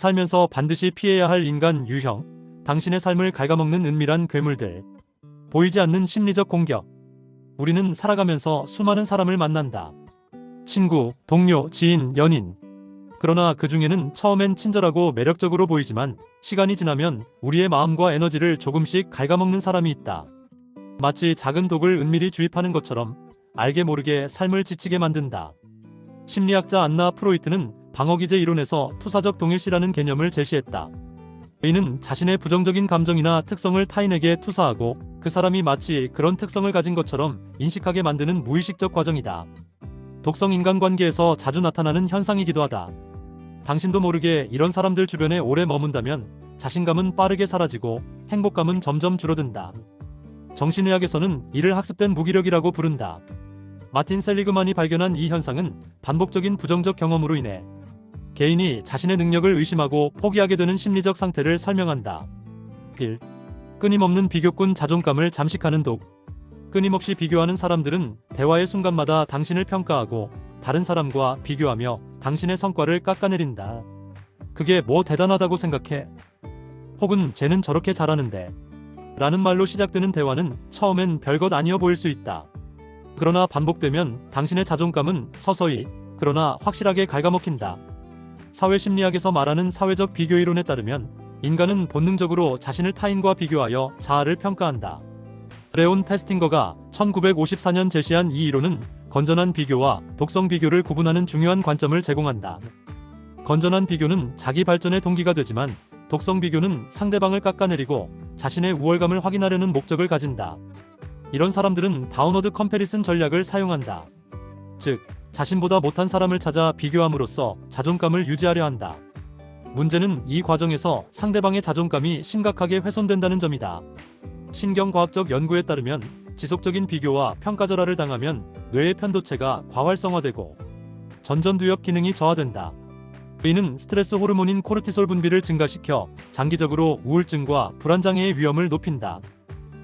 살면서 반드시 피해야 할 인간 유형, 당신의 삶을 갉아먹는 은밀한 괴물들, 보이지 않는 심리적 공격. 우리는 살아가면서 수많은 사람을 만난다. 친구, 동료, 지인, 연인. 그러나 그 중에는 처음엔 친절하고 매력적으로 보이지만 시간이 지나면 우리의 마음과 에너지를 조금씩 갉아먹는 사람이 있다. 마치 작은 독을 은밀히 주입하는 것처럼 알게 모르게 삶을 지치게 만든다. 심리학자 안나 프로이트는 방어기제 이론에서 투사적 동일시라는 개념을 제시했다. 이는 자신의 부정적인 감정이나 특성을 타인에게 투사하고 그 사람이 마치 그런 특성을 가진 것처럼 인식하게 만드는 무의식적 과정이다. 독성 인간관계에서 자주 나타나는 현상이기도 하다. 당신도 모르게 이런 사람들 주변에 오래 머문다면 자신감은 빠르게 사라지고 행복감은 점점 줄어든다. 정신의학에서는 이를 학습된 무기력이라고 부른다. 마틴 셀리그만이 발견한 이 현상은 반복적인 부정적 경험으로 인해 개인이 자신의 능력을 의심하고 포기하게 되는 심리적 상태를 설명한다. 1. 끊임없는 비교꾼 자존감을 잠식하는 독. 끊임없이 비교하는 사람들은 대화의 순간마다 당신을 평가하고 다른 사람과 비교하며 당신의 성과를 깎아내린다. 그게 뭐 대단하다고 생각해? 혹은 쟤는 저렇게 잘하는데? 라는 말로 시작되는 대화는 처음엔 별것 아니어 보일 수 있다. 그러나 반복되면 당신의 자존감은 서서히, 그러나 확실하게 갉아먹힌다. 사회심리학에서 말하는 사회적 비교 이론에 따르면 인간은 본능적으로 자신을 타인과 비교하여 자아를 평가한다. 레온 페스팅거가 1954년 제시한 이 이론은 건전한 비교와 독성 비교를 구분하는 중요한 관점을 제공한다. 건전한 비교는 자기 발전의 동기가 되지만 독성 비교는 상대방을 깎아내리고 자신의 우월감을 확인하려는 목적을 가진다. 이런 사람들은 다운워드 컴패리슨 전략을 사용한다. 즉, 자신보다 못한 사람을 찾아 비교함으로써 자존감을 유지하려 한다. 문제는 이 과정에서 상대방의 자존감이 심각하게 훼손된다는 점이다. 신경과학적 연구에 따르면 지속적인 비교와 평가절하를 당하면 뇌의 편도체가 과활성화되고 전전두엽 기능이 저하된다. 이는 스트레스 호르몬인 코르티솔 분비를 증가시켜 장기적으로 우울증과 불안장애의 위험을 높인다.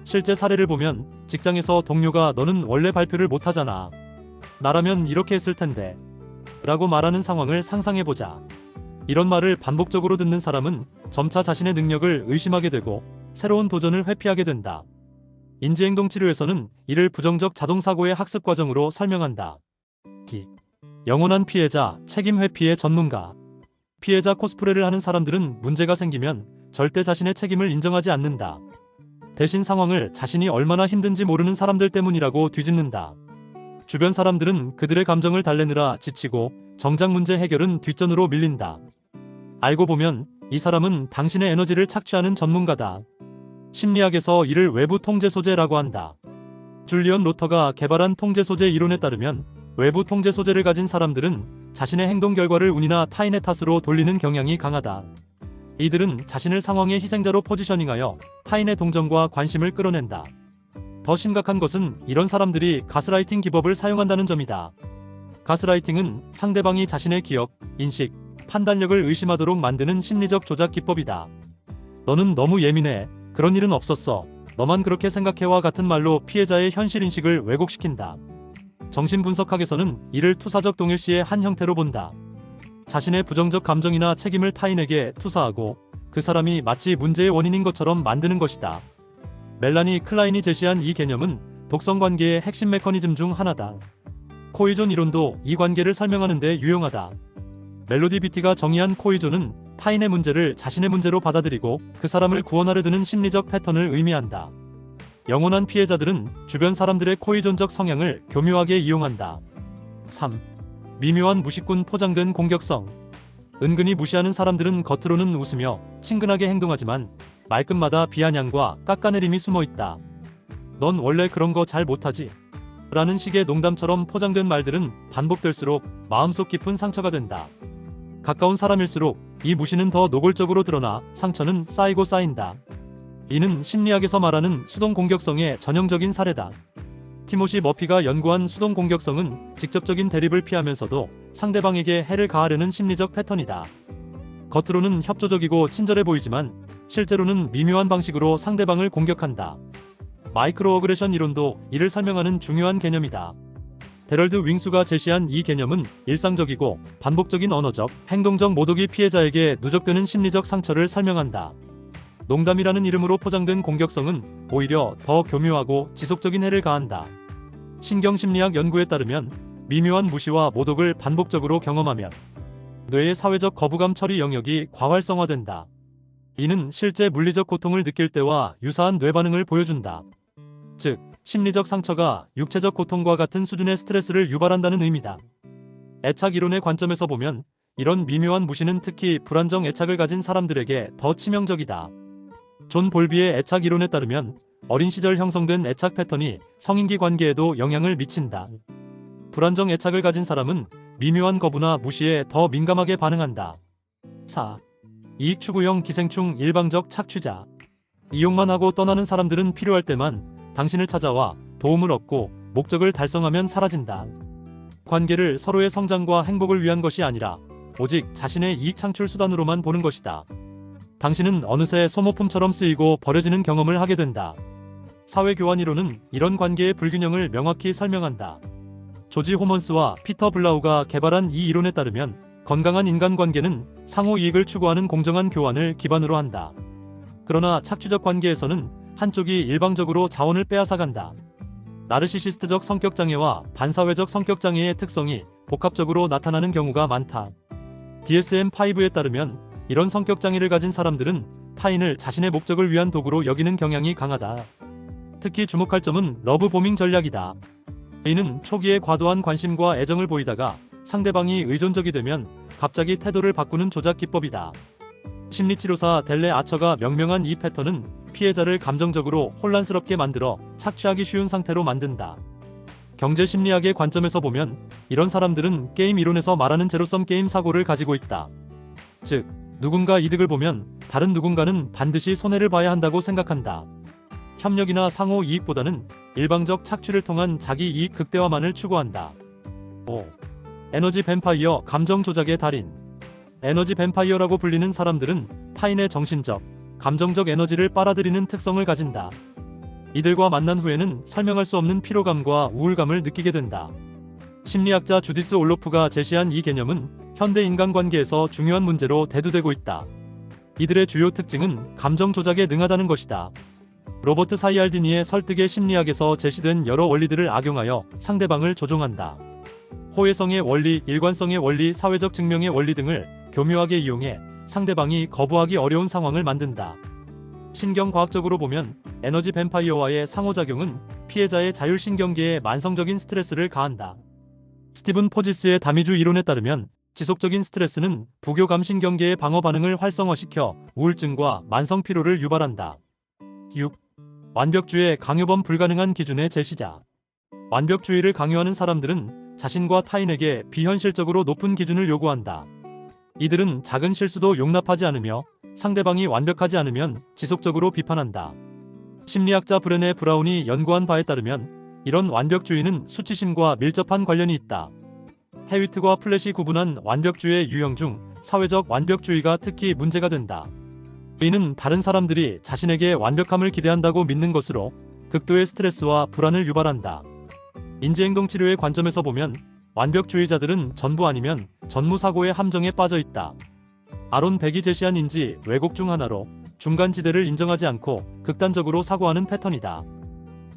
실제 사례를 보면 직장에서 동료가 너는 원래 발표를 못하잖아. 나라면 이렇게 했을 텐데. 라고 말하는 상황을 상상해보자. 이런 말을 반복적으로 듣는 사람은 점차 자신의 능력을 의심하게 되고 새로운 도전을 회피하게 된다. 인지행동치료에서는 이를 부정적 자동사고의 학습 과정으로 설명한다. 영원한 피해자, 책임 회피의 전문가. 피해자 코스프레를 하는 사람들은 문제가 생기면 절대 자신의 책임을 인정하지 않는다. 대신 상황을 자신이 얼마나 힘든지 모르는 사람들 때문이라고 뒤집는다. 주변 사람들은 그들의 감정을 달래느라 지치고 정작 문제 해결은 뒷전으로 밀린다. 알고 보면 이 사람은 당신의 에너지를 착취하는 전문가다. 심리학에서 이를 외부 통제 소재라고 한다. 줄리언 로터가 개발한 통제 소재 이론에 따르면 외부 통제 소재를 가진 사람들은 자신의 행동 결과를 운이나 타인의 탓으로 돌리는 경향이 강하다. 이들은 자신을 상황의 희생자로 포지셔닝하여 타인의 동정과 관심을 끌어낸다. 더 심각한 것은 이런 사람들이 가스라이팅 기법을 사용한다는 점이다. 가스라이팅은 상대방이 자신의 기억, 인식, 판단력을 의심하도록 만드는 심리적 조작 기법이다. 너는 너무 예민해. 그런 일은 없었어. 너만 그렇게 생각해와 같은 말로 피해자의 현실인식을 왜곡시킨다. 정신분석학에서는 이를 투사적 동일시의 한 형태로 본다. 자신의 부정적 감정이나 책임을 타인에게 투사하고 그 사람이 마치 문제의 원인인 것처럼 만드는 것이다. 멜라니 클라인이 제시한 이 개념은 독성관계의 핵심 메커니즘 중 하나다. 코이존 이론도 이 관계를 설명하는 데 유용하다. 멜로디 비티가 정의한 코이존은 타인의 문제를 자신의 문제로 받아들이고 그 사람을 구원하려 드는 심리적 패턴을 의미한다. 영원한 피해자들은 주변 사람들의 코이존적 성향을 교묘하게 이용한다. 3. 미묘한 무식군 포장된 공격성. 은근히 무시하는 사람들은 겉으로는 웃으며 친근하게 행동하지만 말끝마다 비아냥과 깎아내림이 숨어있다. 넌 원래 그런 거 잘 못하지? 라는 식의 농담처럼 포장된 말들은 반복될수록 마음속 깊은 상처가 된다. 가까운 사람일수록 이 무시는 더 노골적으로 드러나 상처는 쌓이고 쌓인다. 이는 심리학에서 말하는 수동 공격성의 전형적인 사례다. 티모시 머피가 연구한 수동 공격성은 직접적인 대립을 피하면서도 상대방에게 해를 가하려는 심리적 패턴이다. 겉으로는 협조적이고 친절해 보이지만 실제로는 미묘한 방식으로 상대방을 공격한다. 마이크로 어그레션 이론도 이를 설명하는 중요한 개념이다. 데럴드 윙수가 제시한 이 개념은 일상적이고 반복적인 언어적, 행동적 모독이 피해자에게 누적되는 심리적 상처를 설명한다. 농담이라는 이름으로 포장된 공격성은 오히려 더 교묘하고 지속적인 해를 가한다. 신경심리학 연구에 따르면 미묘한 무시와 모독을 반복적으로 경험하면 뇌의 사회적 거부감 처리 영역이 과활성화된다. 이는 실제 물리적 고통을 느낄 때와 유사한 뇌 반응을 보여준다. 즉, 심리적 상처가 육체적 고통과 같은 수준의 스트레스를 유발한다는 의미다. 애착 이론의 관점에서 보면 이런 미묘한 무시는 특히 불안정 애착을 가진 사람들에게 더 치명적이다. 존 볼비의 애착 이론에 따르면 어린 시절 형성된 애착 패턴이 성인기 관계에도 영향을 미친다. 불안정 애착을 가진 사람은 미묘한 거부나 무시에 더 민감하게 반응한다. 4. 이익 추구형 기생충 일방적 착취자. 이용만 하고 떠나는 사람들은 필요할 때만 당신을 찾아와 도움을 얻고 목적을 달성하면 사라진다. 관계를 서로의 성장과 행복을 위한 것이 아니라 오직 자신의 이익 창출 수단으로만 보는 것이다. 당신은 어느새 소모품처럼 쓰이고 버려지는 경험을 하게 된다. 사회교환 이론은 이런 관계의 불균형을 명확히 설명한다. 조지 호먼스와 피터 블라우가 개발한 이 이론에 따르면 건강한 인간관계는 상호 이익을 추구하는 공정한 교환을 기반으로 한다. 그러나 착취적 관계에서는 한쪽이 일방적으로 자원을 빼앗아간다. 나르시시스트적 성격장애와 반사회적 성격장애의 특성이 복합적으로 나타나는 경우가 많다. DSM-5에 따르면 이런 성격장애를 가진 사람들은 타인을 자신의 목적을 위한 도구로 여기는 경향이 강하다. 특히 주목할 점은 러브보밍 전략이다. 이는 초기에 과도한 관심과 애정을 보이다가 상대방이 의존적이 되면 갑자기 태도를 바꾸는 조작 기법이다. 심리치료사 델레 아처가 명명한 이 패턴은 피해자를 감정적으로 혼란스럽게 만들어 착취하기 쉬운 상태로 만든다. 경제심리학의 관점에서 보면 이런 사람들은 게임 이론에서 말하는 제로섬 게임 사고를 가지고 있다. 즉, 누군가 이득을 보면 다른 누군가는 반드시 손해를 봐야 한다고 생각한다. 협력이나 상호 이익보다는 일방적 착취를 통한 자기 이익 극대화만을 추구한다. 5. 에너지 뱀파이어 감정 조작의 달인. 에너지 뱀파이어라고 불리는 사람들은 타인의 정신적, 감정적 에너지를 빨아들이는 특성을 가진다. 이들과 만난 후에는 설명할 수 없는 피로감과 우울감을 느끼게 된다. 심리학자 주디스 올로프가 제시한 이 개념은 현대 인간관계에서 중요한 문제로 대두되고 있다. 이들의 주요 특징은 감정 조작에 능하다는 것이다. 로버트 사이알디니의 설득의 심리학에서 제시된 여러 원리들을 악용하여 상대방을 조종한다. 호혜성의 원리, 일관성의 원리, 사회적 증명의 원리 등을 교묘하게 이용해 상대방이 거부하기 어려운 상황을 만든다. 신경과학적으로 보면 에너지 뱀파이어와의 상호작용은 피해자의 자율신경계에 만성적인 스트레스를 가한다. 스티븐 포지스의 다미주 이론에 따르면 지속적인 스트레스는 부교감신경계의 방어 반응을 활성화시켜 우울증과 만성 피로를 유발한다. 6. 완벽주의 강요범 불가능한 기준의 제시자. 완벽주의를 강요하는 사람들은 자신과 타인에게 비현실적으로 높은 기준을 요구한다. 이들은 작은 실수도 용납하지 않으며 상대방이 완벽하지 않으면 지속적으로 비판한다. 심리학자 브레네 브라운이 연구한 바에 따르면 이런 완벽주의는 수치심과 밀접한 관련이 있다. 헤위트과 플랫이 구분한 완벽주의의 유형 중 사회적 완벽주의가 특히 문제가 된다. 이는 다른 사람들이 자신에게 완벽함을 기대한다고 믿는 것으로 극도의 스트레스와 불안을 유발한다. 인지행동치료의 관점에서 보면 완벽주의자들은 전부 아니면 전무사고의 함정에 빠져 있다. 아론 백이 제시한 인지 왜곡 중 하나로 중간지대를 인정하지 않고 극단적으로 사고하는 패턴이다.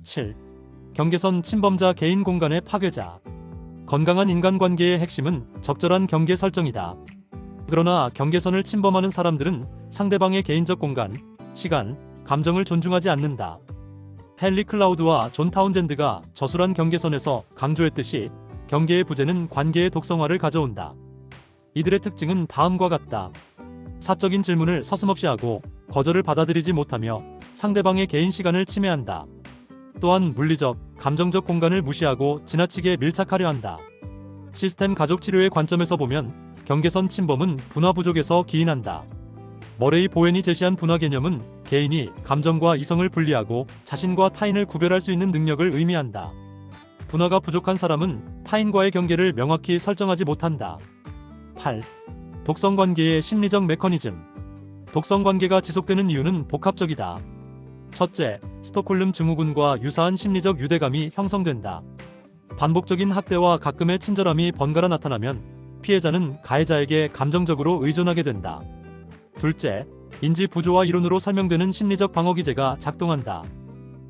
7. 경계선 침범자 개인 공간의 파괴자. 건강한 인간관계의 핵심은 적절한 경계 설정이다. 그러나 경계선을 침범하는 사람들은 상대방의 개인적 공간, 시간, 감정을 존중하지 않는다. 헨리 클라우드와 존 타운젠드가 저술한 경계선에서 강조했듯이 경계의 부재는 관계의 독성화를 가져온다. 이들의 특징은 다음과 같다. 사적인 질문을 서슴없이 하고 거절을 받아들이지 못하며 상대방의 개인 시간을 침해한다. 또한 물리적, 감정적 공간을 무시하고 지나치게 밀착하려 한다. 시스템 가족 치료의 관점에서 보면 경계선 침범은 분화 부족에서 기인한다. 머레이 보웬이 제시한 분화 개념은 개인이 감정과 이성을 분리하고 자신과 타인을 구별할 수 있는 능력을 의미한다. 분화가 부족한 사람은 타인과의 경계를 명확히 설정하지 못한다. 8. 독성관계의 심리적 메커니즘. 독성관계가 지속되는 이유는 복합적이다. 첫째, 스톡홀름 증후군과 유사한 심리적 유대감이 형성된다. 반복적인 학대와 가끔의 친절함이 번갈아 나타나면 피해자는 가해자에게 감정적으로 의존하게 된다. 둘째, 인지 부조화 이론으로 설명되는 심리적 방어 기제가 작동한다.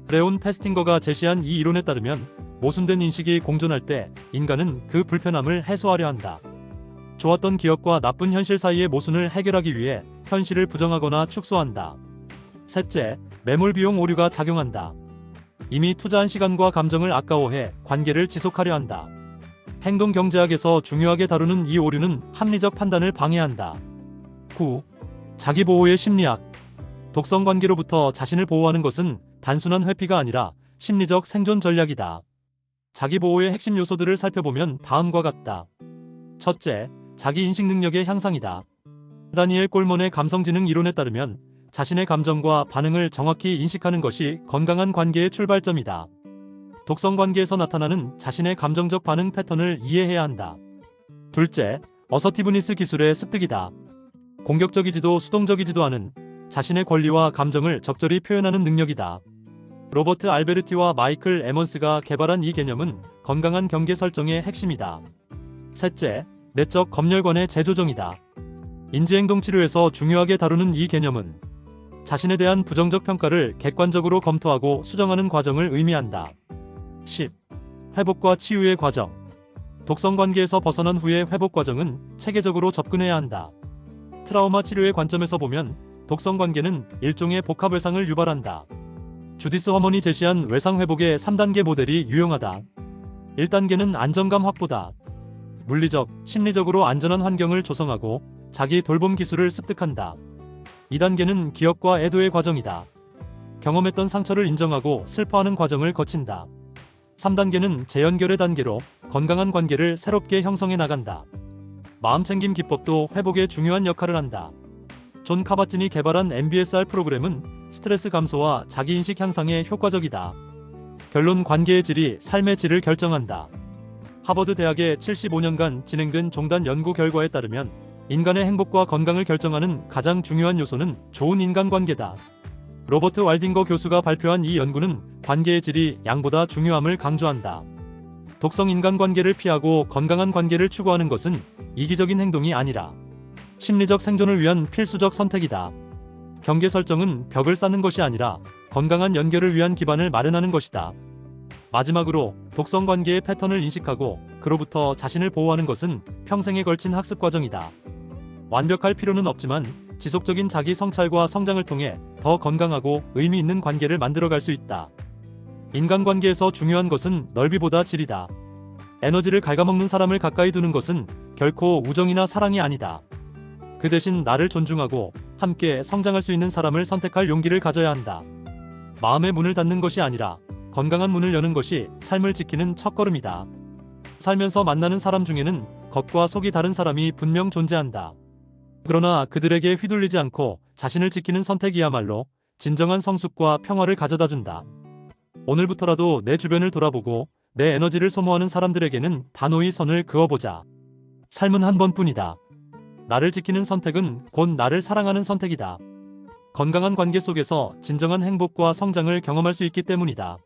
레온 페스팅거가 제시한 이 이론에 따르면 모순된 인식이 공존할 때 인간은 그 불편함을 해소하려 한다. 좋았던 기억과 나쁜 현실 사이의 모순을 해결하기 위해 현실을 부정하거나 축소한다. 셋째, 매몰 비용 오류가 작용한다. 이미 투자한 시간과 감정을 아까워해 관계를 지속하려 한다. 행동 경제학에서 중요하게 다루는 이 오류는 합리적 판단을 방해한다. 9. 자기보호의 심리학. 독성 관계로부터 자신을 보호하는 것은 단순한 회피가 아니라 심리적 생존 전략이다. 자기보호의 핵심 요소들을 살펴보면 다음과 같다. 첫째, 자기인식 능력의 향상이다. 다니엘 꼴먼의 감성지능 이론에 따르면 자신의 감정과 반응을 정확히 인식하는 것이 건강한 관계의 출발점이다. 독성 관계에서 나타나는 자신의 감정적 반응 패턴을 이해해야 한다. 둘째, 어서티브니스 기술의 습득이다. 공격적이지도 수동적이지도 않은 자신의 권리와 감정을 적절히 표현하는 능력이다. 로버트 알베르티와 마이클 에먼스가 개발한 이 개념은 건강한 경계 설정의 핵심이다. 셋째, 내적 검열관의 재조정이다. 인지행동 치료에서 중요하게 다루는 이 개념은 자신에 대한 부정적 평가를 객관적으로 검토하고 수정하는 과정을 의미한다. 10. 회복과 치유의 과정. 독성 관계에서 벗어난 후의 회복 과정은 체계적으로 접근해야 한다. 트라우마 치료의 관점에서 보면 독성 관계는 일종의 복합 외상을 유발한다. 주디스 허먼이 제시한 외상 회복의 3단계 모델이 유용하다. 1단계는 안정감 확보다. 물리적, 심리적으로 안전한 환경을 조성하고 자기 돌봄 기술을 습득한다. 2단계는 기억과 애도의 과정이다. 경험했던 상처를 인정하고 슬퍼하는 과정을 거친다. 3단계는 재연결의 단계로 건강한 관계를 새롭게 형성해 나간다. 마음챙김 기법도 회복에 중요한 역할을 한다. 존 카바진이 개발한 MBSR 프로그램은 스트레스 감소와 자기인식 향상에 효과적이다. 결론, 관계의 질이 삶의 질을 결정한다. 하버드 대학의 75년간 진행된 종단 연구 결과에 따르면 인간의 행복과 건강을 결정하는 가장 중요한 요소는 좋은 인간관계다. 로버트 왈딩거 교수가 발표한 이 연구는 관계의 질이 양보다 중요함을 강조한다. 독성 인간관계를 피하고 건강한 관계를 추구하는 것은 이기적인 행동이 아니라 심리적 생존을 위한 필수적 선택이다. 경계 설정은 벽을 쌓는 것이 아니라 건강한 연결을 위한 기반을 마련하는 것이다. 마지막으로 독성 관계의 패턴을 인식하고 그로부터 자신을 보호하는 것은 평생에 걸친 학습 과정이다. 완벽할 필요는 없지만 지속적인 자기 성찰과 성장을 통해 더 건강하고 의미 있는 관계를 만들어갈 수 있다. 인간관계에서 중요한 것은 넓이보다 질이다. 에너지를 갉아먹는 사람을 가까이 두는 것은 결코 우정이나 사랑이 아니다. 그 대신 나를 존중하고 함께 성장할 수 있는 사람을 선택할 용기를 가져야 한다. 마음의 문을 닫는 것이 아니라 건강한 문을 여는 것이 삶을 지키는 첫걸음이다. 살면서 만나는 사람 중에는 겉과 속이 다른 사람이 분명 존재한다. 그러나 그들에게 휘둘리지 않고 자신을 지키는 선택이야말로 진정한 성숙과 평화를 가져다 준다. 오늘부터라도 내 주변을 돌아보고 내 에너지를 소모하는 사람들에게는 단호히 선을 그어보자. 삶은 한 번뿐이다. 나를 지키는 선택은 곧 나를 사랑하는 선택이다. 건강한 관계 속에서 진정한 행복과 성장을 경험할 수 있기 때문이다.